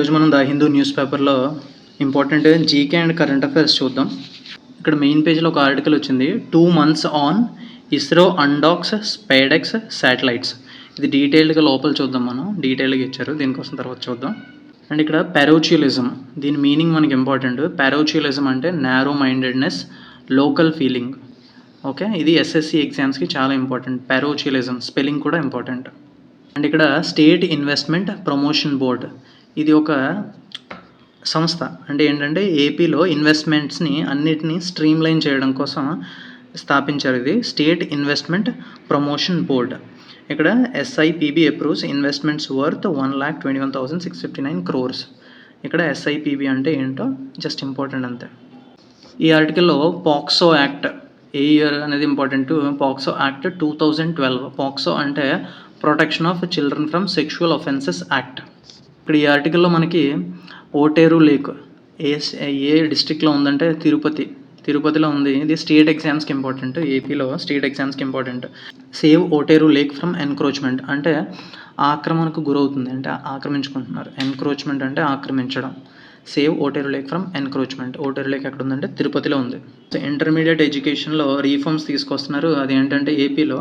ఈరోజు మనం the Hindu news పేపర్లో important GK and current affairs చూద్దాం. ఇక్కడ మెయిన్ పేజ్లో ఒక ఆర్టికల్ వచ్చింది, 2 months on ISRO undocks SpaDeX satellites. ఇది డీటెయిల్డ్గా లోపల చూద్దాం, మనం డీటెయిల్గా ఇచ్చారు, దీనికోసం తర్వాత చూద్దాం. అండ్ ఇక్కడ పారోచియలిజం, దీని మీనింగ్ మనకి ఇంపార్టెంట్. పారోచియలిజం అంటే narrow mindedness, local feeling. Okay, ఇది ఎస్ఎస్సి ఎగ్జామ్స్కి చాలా ఇంపార్టెంట్. పారోచియలిజం స్పెల్లింగ్ కూడా ఇంపార్టెంట్. అండ్ ఇక్కడ స్టేట్ ఇన్వెస్ట్మెంట్ ప్రమోషన్ బోర్డ్, ఇది ఒక సంస్థ. అంటే ఏంటంటే ఏపీలో ఇన్వెస్ట్మెంట్స్ని అన్నిటినీ స్ట్రీమ్లైన్ చేయడం కోసం స్థాపించారు. ఇది స్టేట్ ఇన్వెస్ట్మెంట్ ప్రమోషన్ బోర్డ్. ఇక్కడ SIPB approves investments worth 1,21,659 crores. ఇక్కడ ఎస్ఐపిబి అంటే ఏంటో జస్ట్ ఇంపార్టెంట్ అంతే. ఈ ఆర్టికల్లో పాక్సో యాక్ట్ ఏ ఇయర్ అనేది ఇంపార్టెంట్. POCSO act 2012. పాక్సో అంటే protection of children from sexual offences act. ఇక్కడ ఈ ఆర్టికల్లో మనకి ఓటేరు లేక్ ఏ డిస్ట్రిక్ట్లో ఉందంటే తిరుపతిలో ఉంది. ఇది స్టేట్ ఎగ్జామ్స్కి ఇంపార్టెంట్. ఏపీలో స్టేట్ ఎగ్జామ్స్కి important. Save Oteru lake from encroachment అంటే ఆక్రమణకు గురవుతుంది, అంటే ఆక్రమించుకుంటున్నారు. ఎన్క్రోచ్మెంట్ అంటే ఆక్రమించడం. Save Oteru lake from encroachment. Oteru lake ఎక్కడ ఉందంటే తిరుపతిలో ఉంది. ఇంటర్మీడియట్ ఎడ్యుకేషన్లో రీఫార్మ్స్ తీసుకొస్తున్నారు. అది ఏంటంటే ఏపీలో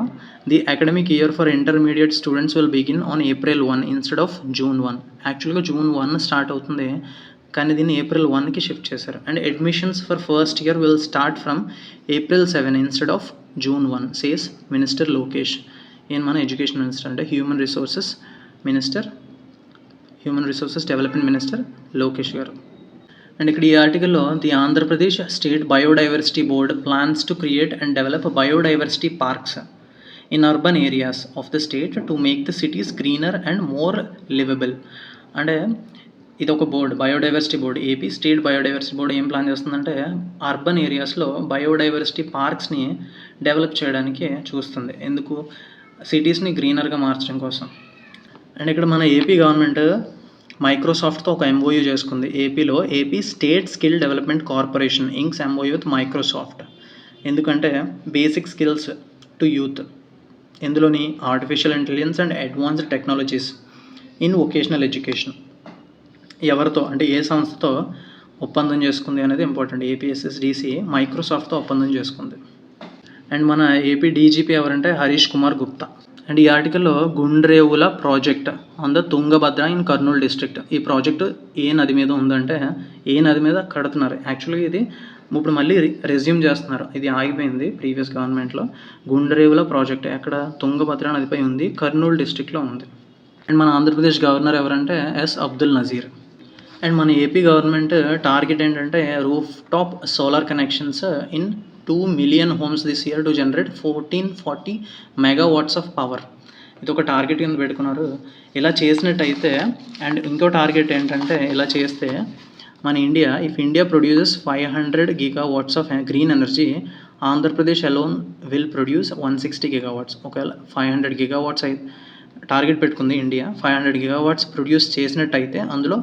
the academic year for intermediate students will begin on April 1 instead of June 1. యాక్చువల్గా June 1 స్టార్ట్ అవుతుంది, కానీ దీన్ని April 1కి షిఫ్ట్ చేశారు. And admissions for first year will start from April 7 instead of June 1 says minister Lokesh. ఈయన మన education minister, అంటే human resources development minister Lokesh garu. And ఇక్కడ ఈ ఆర్టికల్లో the Andhra Pradesh state biodiversity board plans to create and develop biodiversity parks in urban areas of the state to make the cities greener and more livable. అంటే ఇది ఒక board, biodiversity board. AP state biodiversity board ఏం plan చేస్తుందంటే urban ఏరియాస్లో biodiversity పార్క్స్ని develop చేయడానికి చూస్తుంది. ఎందుకు? సిటీస్ని గ్రీనర్గా మార్చడం కోసం. అండ్ ఇక్కడ మన ఏపీ గవర్నమెంట్ మైక్రోసాఫ్ట్తో ఒక MOU చేసుకుంది. ఏపీలో AP state skill development corporation inks MOU with Microsoft. ఎందుకంటే బేసిక్ స్కిల్స్ టు యూత్, ఇందులోని artificial intelligence and advanced technologies in vocational education. ఎవరితో అంటే ఏ సంస్థతో ఒప్పందం చేసుకుంది అనేది ఇంపార్టెంట్. APSSDC మైక్రోసాఫ్ట్తో ఒప్పందం చేసుకుంది. అండ్ మన ఏపీ DGP ఎవరంటే హరీష్ కుమార్ గుప్తా. అండ్ ఈ ఆర్టికల్లో Gundrevula project on the Tungabhadra in Kurnool district. ఈ ప్రాజెక్టు ఏ నది మీద ఉందంటే ఏ నది మీద కడుతున్నారు. యాక్చువల్గా ఇది ఇప్పుడు మళ్ళీ రెజ్యూమ్ చేస్తున్నారు, ఇది ఆగిపోయింది ప్రీవియస్ గవర్నమెంట్లో. గుండ్రేవుల ప్రాజెక్ట్ ఎక్కడ? తుంగభద్ర నదిపై ఉంది, కర్నూలు డిస్ట్రిక్ట్లో ఉంది. అండ్ మన ఆంధ్రప్రదేశ్ గవర్నర్ ఎవరంటే S. అబ్దుల్ నజీర్. అండ్ మన ఏపీ గవర్నమెంట్ టార్గెట్ ఏంటంటే roof top solar connections in 2 million homes this year to generate 1440 megawatts of power. ఇది ఒక టార్గెట్ కింద పెట్టుకున్నారు. ఇలా చేసినట్టయితే, అండ్ ఇంకో టార్గెట్ ఏంటంటే ఇలా చేస్తే మన India produces 500 gigawatts of green energy, Andhra Pradesh alone will produce 160 gigawatts. ఒకవేళ 500 gigawatts టార్గెట్ పెట్టుకుంది ఇండియా. 500 gigawatts ప్రొడ్యూస్ చేసినట్టయితే అందులో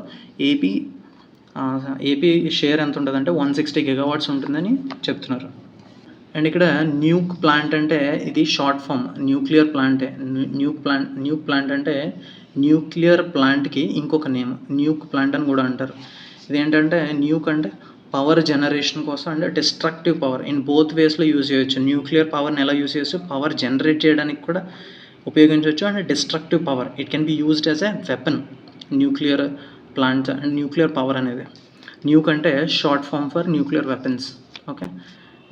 ఏపీ షేర్ ఎంత ఉంటుందంటే 160 gigawatts ఉంటుందని చెప్తున్నారు. అండ్ ఇక్కడ న్యూక్ ప్లాంట్ అంటే ఇది షార్ట్ ఫామ్, న్యూక్లియర్ ప్లాంటే. న్యూక్ ప్లాంట్ అంటే న్యూక్లియర్ ప్లాంట్కి ఇంకొక నేమ్ న్యూక్ ప్లాంట్ అని కూడా అంటారు. ఇదేంటంటే న్యూక్ అంటే పవర్ జనరేషన్ కోసం, అంటే డిస్ట్రక్టివ్ పవర్ ఇన్ బోత్ వేస్లో యూజ్ చేయొచ్చు. న్యూక్లియర్ పవర్ని ఎలా యూజ్ చేయొచ్చు? పవర్ జనరేట్ చేయడానికి కూడా ఉపయోగించవచ్చు. And destructive power, it can be used as a weapon. Nuclear plant and nuclear power అనేది. న్యూక్ అంటే short form for nuclear weapons. Okay,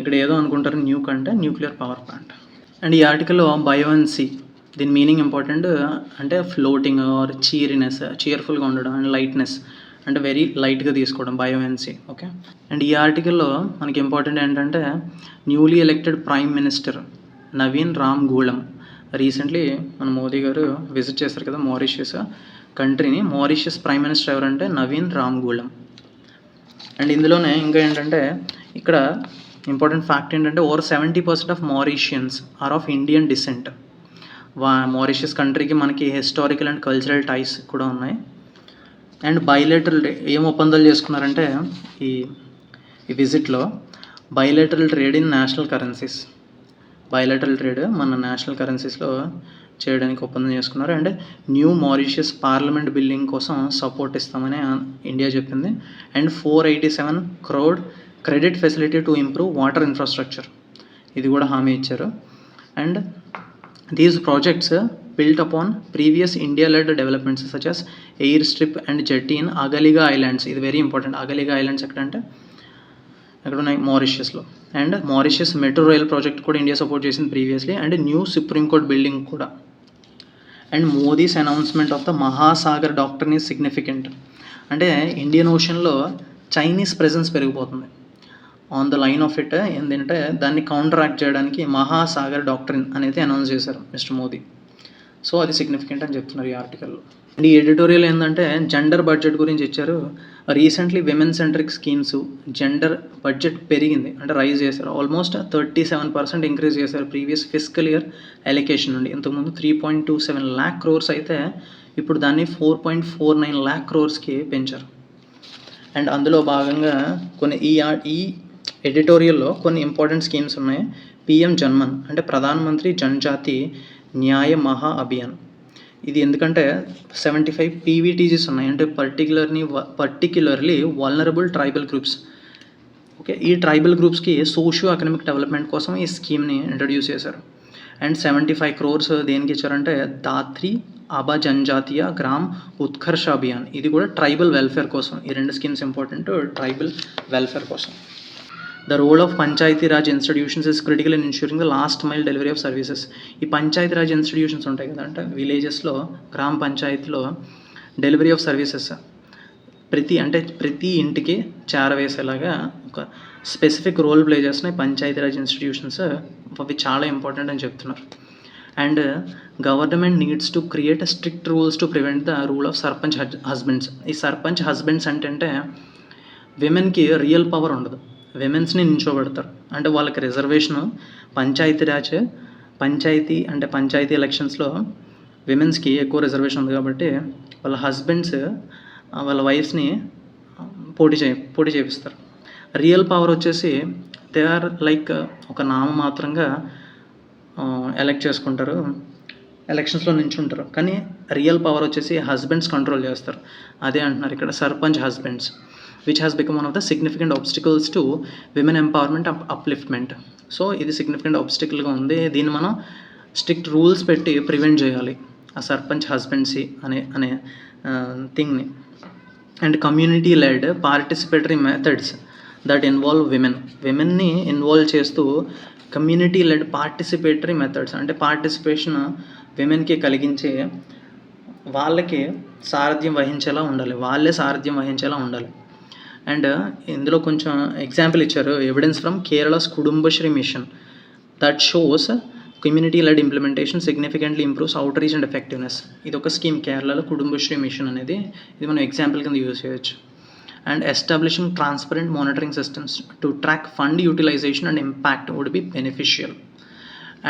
ఇక్కడ ఏదో అనుకుంటారు, న్యూక్ అంటే న్యూక్లియర్ పవర్ ప్లాంట్. అండ్ ఈ ఆర్టికల్లో బయోఎన్సీ, దీని మీనింగ్ ఇంపార్టెంట్. అంటే ఫ్లోటింగ్ ఆర్ చీర్ఫుల్గా ఉండడం, అండ్ లైట్నెస్ అంటే వెరీ లైట్గా తీసుకోవడం, బయోఎన్సీ. ఓకే, అండ్ ఈ ఆర్టికల్లో మనకి ఇంపార్టెంట్ ఏంటంటే newly elected prime minister Navin Ramgoolam. Recently మన మోదీ గారు విజిట్ చేశారు కదా మారిషియస్ కంట్రీని. మారిషియస్ ప్రైమ్ మినిస్టర్ ఎవరంటే నవీన్ రామ్ గూళం. అండ్ ఇందులోనే ఇంకా ఏంటంటే ఇక్కడ ఇంపార్టెంట్ ఫ్యాక్ట్ ఏంటంటే over 70% of Mauritians are of Indian descent. Mauritius కంట్రీకి మనకి హిస్టారికల్ అండ్ కల్చరల్ టైస్ కూడా ఉన్నాయి. అండ్ బైలేటరల్ ఏం ఒప్పందాలు చేసుకున్నారంటే ఈ విజిట్లో bilateral trade in national currencies. Bilateral trade మన నేషనల్ కరెన్సీస్లో చేయడానికి ఒప్పందం చేసుకున్నారు. And new Mauritius parliament building కోసం సపోర్ట్ ఇస్తామని ఇండియా చెప్పింది. And 487 crore credit facility to improve water infrastructure, ఇది కూడా హామీ ఇచ్చారు. And these projects built upon previous India-led developments such as airstrip and jetty in Agaliga Islands. ఇది very important. Agalega islands ఎక్కడంటే ఎక్కడ ఉన్నాయి, మారిషియస్లో. And Mauritius metro rail project కూడా ఇండియా సపోర్ట్ చేసింది previously. And new supreme court building కూడా. And Modi's announcement of the Mahasagar doctrine is significant. అంటే Indian ఓషన్లో చైనీస్ ప్రెజెన్స్ పెరిగిపోతుంది. On the line of it ఏంటంటే దాన్ని కౌంటరాక్ట్ చేయడానికి మహాసాగర్ డాక్ట్రిన్ అనేది అనౌన్స్ చేశారు మిస్టర్ మోదీ. సో అది సిగ్నిఫికెంట్ అని చెప్తున్నారు ఈ ఆర్టికల్లో. అండ్ ఈ ఎడిటోరియల్ ఏంటంటే జెండర్ బడ్జెట్ గురించి ఇచ్చారు. Recently women centric schemes gender budget పెరిగింది, అంటే రైజ్ చేశారు. ఆల్మోస్ట్ 37% ఇంక్రీజ్ చేశారు ప్రీవియస్ ఫిజికల్ ఇయర్ అలొకేషన్ నుండి. ఇంతకుముందు 3.27 lakh crores అయితే ఇప్పుడు దాన్ని 4.49 lakh crores పెంచారు. అండ్ అందులో భాగంగా కొన్ని ఈ ఎడిటోరియల్లో కొన్ని ఇంపార్టెంట్ స్కీమ్స్ ఉన్నాయి. పిఎం జన్మన్ అంటే ప్రధానమంత్రి జనజాతి న్యాయ మహా అభియాన్. ఇది ఎందుకంటే 75 PVTGs ఉన్నాయి, అంటే particularly vulnerable tribal groups. Okay, ఈ ట్రైబల్ గ్రూప్స్కి సోషియో ఎకనామిక్ డెవలప్మెంట్ కోసం ఈ స్కీమ్ని ఇంట్రడ్యూస్ చేశారు. అండ్ 75 crores దేనికి ఇచ్చారంటే దాత్రి ఆబా జనజాతీయ గ్రామ్ ఉత్కర్ష అభియాన్. ఇది కూడా ట్రైబల్ వెల్ఫేర్ కోసం. ఈ రెండు స్కీమ్స్ ఇంపార్టెంట్ ట్రైబల్ వెల్ఫేర్ కోసం. The role of panchayati raj institutions is critical in ensuring the last mile delivery of services. ఈ పంచాయతీ రాజ్ ఇన్స్టిట్యూషన్స్ ఉంటాయి కదా, అంటే విలేజెస్లో గ్రామ పంచాయతీలో డెలివరీ ఆఫ్ సర్వీసెస్ ప్రతి ఇంటికి చేరవేసేలాగా ఒక స్పెసిఫిక్ రోల్ ప్లే చేస్తున్నాయి పంచాయతీ రాజ్ ఇన్స్టిట్యూషన్స్. అవి చాలా ఇంపార్టెంట్ అని చెప్తున్నారు. And government needs to create strict rules to prevent the rule of sarpanch husbands. ఈ సర్పంచ్ హస్బెండ్స్ అంటే విమెన్కి రియల్ పవర్ ఉండదు, విమెన్స్ని నించోబెడతారు. అంటే వాళ్ళకి రిజర్వేషను పంచాయతీ ఎలక్షన్స్లో విమెన్స్కి ఎక్కువ రిజర్వేషన్ ఉంది కాబట్టి వాళ్ళ హస్బెండ్స్ వాళ్ళ వైఫ్స్ని పోటీ చేపిస్తారు. రియల్ పవర్ వచ్చేసి దే ఆర్ లైక్ ఒక నామమాత్రంగా ఎలక్ట్ చేసుకుంటారు, ఎలక్షన్స్లో నించుంటారు, కానీ రియల్ పవర్ వచ్చేసి హస్బెండ్స్ కంట్రోల్ చేస్తారు. అదే అంటున్నారు ఇక్కడ sarpanch husbands, which has become one of the significant obstacles to women empowerment and upliftment. So ఇది సిగ్నిఫికెంట్ ఆబ్స్టికల్గా ఉంది. దీన్ని మనం స్ట్రిక్ట్ రూల్స్ పెట్టి ప్రివెంట్ చేయాలి ఆ సర్పంచ్ హస్బెండ్సీ అనే థింగ్ని. And community led participatory methods that involve విమెన్ని ఇన్వాల్వ్ చేస్తూ కమ్యూనిటీ లెడ్ పార్టిసిపేటరీ మెథడ్స్ అంటే పార్టిసిపేషన్ విమెన్కి కలిగించే వాళ్ళే సారథ్యం వహించేలా ఉండాలి. అండ్ ఇందులో కొంచెం ఎగ్జాంపుల్ ఇచ్చారు. Evidence from Kerala's Kudumbashree mission that shows community led implementation significantly improves outreach and effectiveness. ఇది ఒక స్కీమ్ కేరళలో కుటుంబశ్రీ మిషన్ అనేది, ఇది మనం ఎగ్జాంపుల్ కింద యూజ్ చేయొచ్చు. And establishing transparent monitoring systems to track fund utilisation and impact would be beneficial.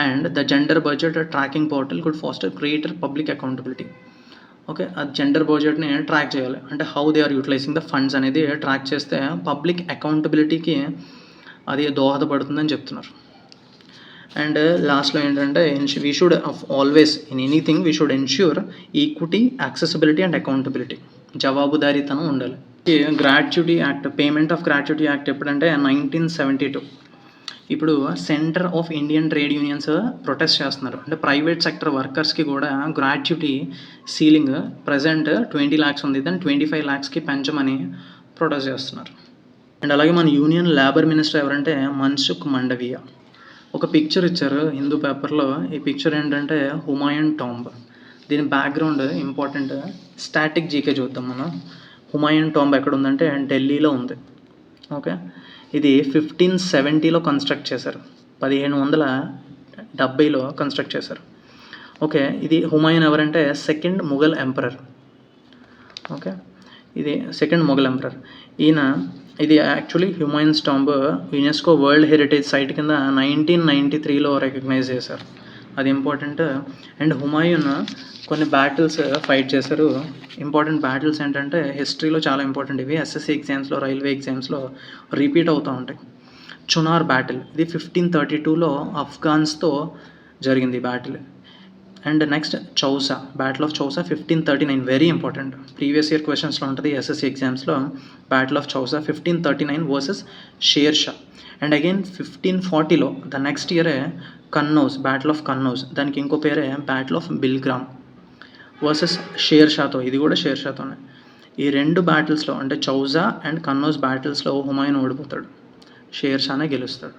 And the gender budget tracking portal could foster greater public accountability. Okay, ఆ gender బడ్జెట్ని track చేయాలి, అంటే how they are utilising the funds అనేది track చేస్తే public అకౌంటబిలిటీకి అది దోహదపడుతుందని చెప్తున్నారు. అండ్ లాస్ట్లో ఏంటంటే we should always in anything we should ensure equity, accessibility and accountability. జవాబుదారీతనం ఉండాలి. Gratuity act, payment of gratuity act ఎప్పుడంటే 1972. ఇప్పుడు centre of Indian trade unions protest చేస్తున్నారు. అంటే ప్రైవేట్ సెక్టర్ వర్కర్స్కి కూడా గ్రాట్యుటీ సీలింగ్ ప్రజెంట్ 20 lakhs ఉంది, దాన్ని 25 lakhsకి పెంచమని ప్రొటెస్ట్ చేస్తున్నారు. అండ్ అలాగే మన యూనియన్ లేబర్ మినిస్టర్ ఎవరంటే మన్సుఖ్ మండవియా. ఒక పిక్చర్ ఇచ్చారు హిందూ పేపర్లో. ఈ పిక్చర్ ఏంటంటే హుమాయూన్ టాంబ్. దీని బ్యాక్గ్రౌండ్ ఇంపార్టెంట్. స్టాటిక్ జీకే చూద్దాం మనం. హుమాయూన్ టాంబ్ ఎక్కడ ఉందంటే ఢిల్లీలో ఉంది. ఓకే, ఇది 1570లో కన్స్ట్రక్ట్ చేశారు, 1570లో కన్స్ట్రక్ట్ చేశారు. ఓకే, ఇది హుమాయూన్ ఎవరంటే సెకండ్ మొఘల్ ఎంపరర్. ఓకే, ఇది సెకండ్ మొఘల్ ఎంపరర్. ఇది actually Humayun's tomb UNESCO world heritage site కింద 1993లో రికగ్నైజ్ చేశారు. అది ఇంపార్టెంట్. అండ్ హుమాయూన్ కొన్ని బ్యాటిల్స్ ఫైట్ చేశారు. ఇంపార్టెంట్ బ్యాటిల్స్ ఏంటంటే హిస్టరీలో చాలా ఇంపార్టెంట్. ఇవి ఎస్ఎస్సి ఎగ్జామ్స్లో, రైల్వే ఎగ్జామ్స్లో రిపీట్ అవుతూ ఉంటాయి. చునార్ బ్యాటిల్, ఇది 1532లో అఫ్ఘాన్స్తో జరిగింది ఈ battle. And next Chausa, battle of Chausa 1539, very important. Previous year క్వశ్చన్స్లో ఉంటుంది ఎస్ఎస్సి ఎగ్జామ్స్లో. Battle of Chausa 1539 versus Sher Shah. And again 1540లో ద నెక్స్ట్ ఇయరే కన్నౌజ్, బ్యాటిల్ ఆఫ్ కన్నౌజ్, దానికి ఇంకో పేరే battle of Bilgram versus Sher షాతో, ఇది కూడా షేర్ షాతోనే. ఈ రెండు బ్యాటిల్స్లో అంటే చౌజా అండ్ కన్నౌజ్ బ్యాటిల్స్లో హుమాయూన్ ఓడిపోతాడు, షేర్ షానే గెలుస్తాడు.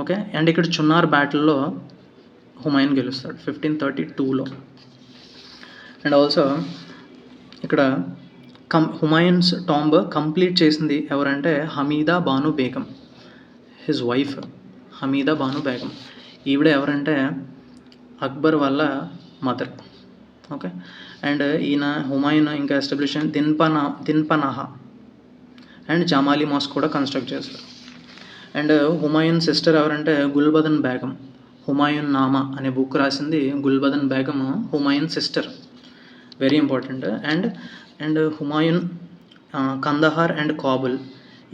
ఓకే, అండ్ ఇక్కడ చున్నార్ బ్యాటిల్లో హుమాయూన్ గెలుస్తాడు 1532లో. అండ్ ఆల్సో ఇక్కడ హుమాయూన్స్ టాంబ్ కంప్లీట్ చేసింది ఎవరంటే హమీదా బాను బేగం, హిజ్ వైఫ్ హమీదా బాను బేగం. ఈవిడ ఎవరంటే అక్బర్ వాళ్ళ మదర్. ఓకే, అండ్ ఈయన హుమాయూన్ ఇంకా establish Dinpanah and Jamali mosque కూడా కన్స్ట్రక్ట్ చేస్తారు. అండ్ హుమాయూన్ సిస్టర్ ఎవరంటే గుల్బదన్ బేగం. హుమాయూన్ నామా అనే బుక్ రాసింది Gulbadan Begum, Humayun sister, very important. And Humayun Kandahar and Kabul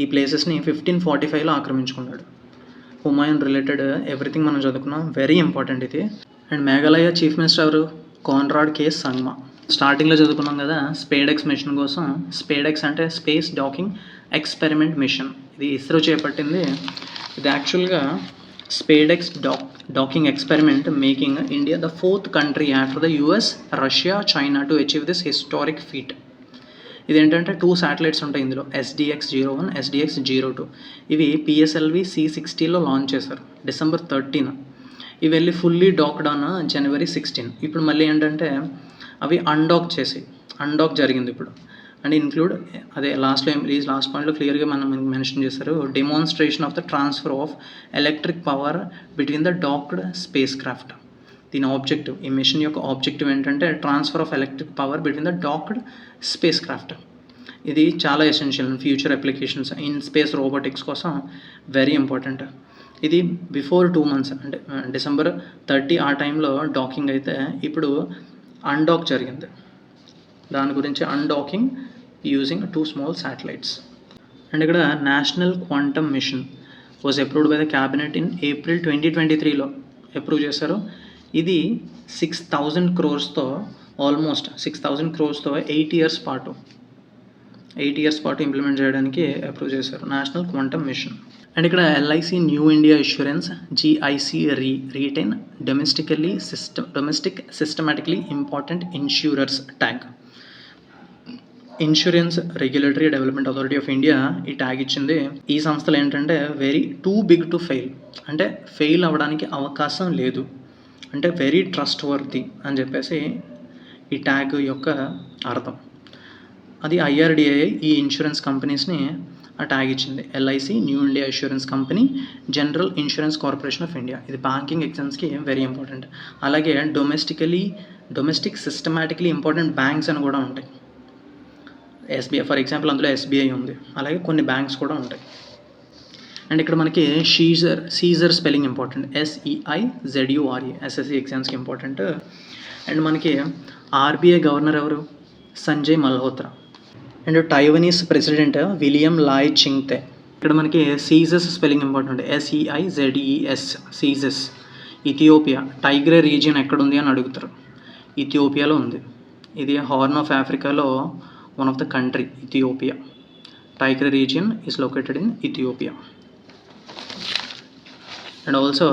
ఈ ప్లేసెస్ని 1545లో ఆక్రమించుకున్నాడు. హుమాయూన్ రిలేటెడ్ ఎవ్రీథింగ్ మనం చదువుకున్నాం, వెరీ ఇంపార్టెంట్ ఇది. అండ్ మేఘాలయ చీఫ్ మినిస్టర్ ఎవరు? Conrad K Sangma. స్టార్టింగ్లో చదువుకున్నాం కదా స్పేడెక్స్ మిషన్ కోసం. స్పేడెక్స్ అంటే స్పేస్ డాకింగ్ ఎక్స్పెరిమెంట్ మిషన్, ఇది ఇస్రో చేపట్టింది. ఇది యాక్చువల్గా SpaDeX docking experiment making India the 4th country after the US, Russia, China to achieve this historic feet. ఇదేంటంటే 2 శాటిలైట్స్ ఉంటాయి ఇందులో, SDX-01, SDX-02. ఇవి PSLV C-60లో లాంచ్ చేశారు December 13. ఇవి వెళ్ళి ఫుల్లీ డాక్డ్ ఆన్ January 16. ఇప్పుడు మళ్ళీ ఏంటంటే అవి అన్డాక్ జరిగింది ఇప్పుడు. అండ్ ఇంక్లూడ్ అదే లాస్ట్ పాయింట్లో క్లియర్గా మనం మెన్షన్ చేశారు, demonstration of the transfer of electric power between the docked spacecraft. దీని ఆబ్జెక్టివ్, ఈ మిషన్ యొక్క ఆబ్జెక్టివ్ ఏంటంటే transfer of electric power between the docked spacecraft. ఇది చాలా essential future applications in space robotics కోసం, very important. ఇది before 2 months అంటే December 30 ఆ టైంలో డాకింగ్ అయితే, ఇప్పుడు అన్డాక్ జరిగింది. దాని గురించి undocking using 2 small satellites. And ఇక్కడ national quantum mission was approved by the cabinet in April 2023లో అప్రూవ్ చేశారు. ఇది 6,000 crores ఆల్మోస్ట్ 6,000 crores 8 years పాటు ఇంప్లిమెంట్ చేయడానికి అప్రూవ్ చేశారు నేషనల్ క్వాంటమ్ మిషన్. అండ్ ఇక్కడ LIC new India insurance GIC retain domestic systemically important insurers tag. Insurance regulatory development authority of India ఈ tag ఇచ్చింది. ఈ సంస్థలు ఏంటంటే very too big to fail, అంటే ఫెయిల్ అవ్వడానికి అవకాశం లేదు, అంటే వెరీ ట్రస్ట్ వర్తీ అని చెప్పేసి ఈ ట్యాగ్ యొక్క అర్థం. అది IRDA ఈ ఇన్సూరెన్స్ కంపెనీస్ని ఆ ట్యాగ్ ఇచ్చింది. LIC new India insurance company, general insurance corporation of India. ఇది బ్యాంకింగ్ ఎగ్జామ్స్కి వెరీ ఇంపార్టెంట్. అలాగే డొమెస్టిక్ సిస్టమాటికలీ ఇంపార్టెంట్ బ్యాంక్స్ అని కూడా ఉంటాయి. SBI ఫర్ ఎగ్జాంపుల్, అందులో SBI ఉంది. అలాగే కొన్ని బ్యాంక్స్ కూడా ఉంటాయి. అండ్ ఇక్కడ మనకి seizure spelling important, SEIZURE, SSC ఎగ్జామ్స్కి ఇంపార్టెంట్. అండ్ మనకి RBI గవర్నర్ ఎవరు? Sanjay Malhotra. And Taiwanese president William Lai Chingte. ఇక్కడ మనకి seizes spelling important, SEIZES, seizes. Ethiopia, Tigray region ఎక్కడుంది అని అడుగుతారు, ఇథియోపియాలో ఉంది. ఇది హార్న్ ఆఫ్ ఆఫ్రికాలో one of the country Ethiopia. Tigray region is located in Ethiopia. And also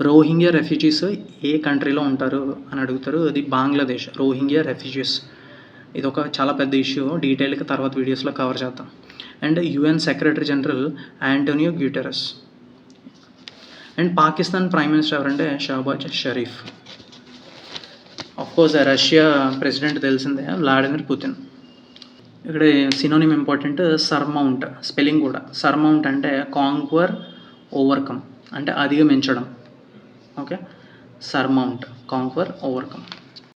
Rohingya refugees ఏ కంట్రీలో ఉంటారు అని అడుగుతారు, అది బంగ్లాదేశ్. రోహింగ్యా రెఫ్యూజీస్ ఇది ఒక చాలా పెద్ద ఇష్యూ, డీటెయిల్గా తర్వాత వీడియోస్లో కవర్ చేద్దాం. And UN secretary general Antonio Guterres. And Pakistan prime minister ఎవరంటే Shehbaz Sharif. Of course Russia president తెలిసిందే, వ్లాడిమిర్ పుతిన్. ఇక్కడ సినోనిమ్ ఇంపార్టెంట్, సర్మౌంట్ స్పెల్లింగ్ కూడా. సర్మౌంట్ అంటే కాంక్వర్, ఓవర్కమ్ అంటే అధిగమించడం. Okay, surmount, conquer, overcome.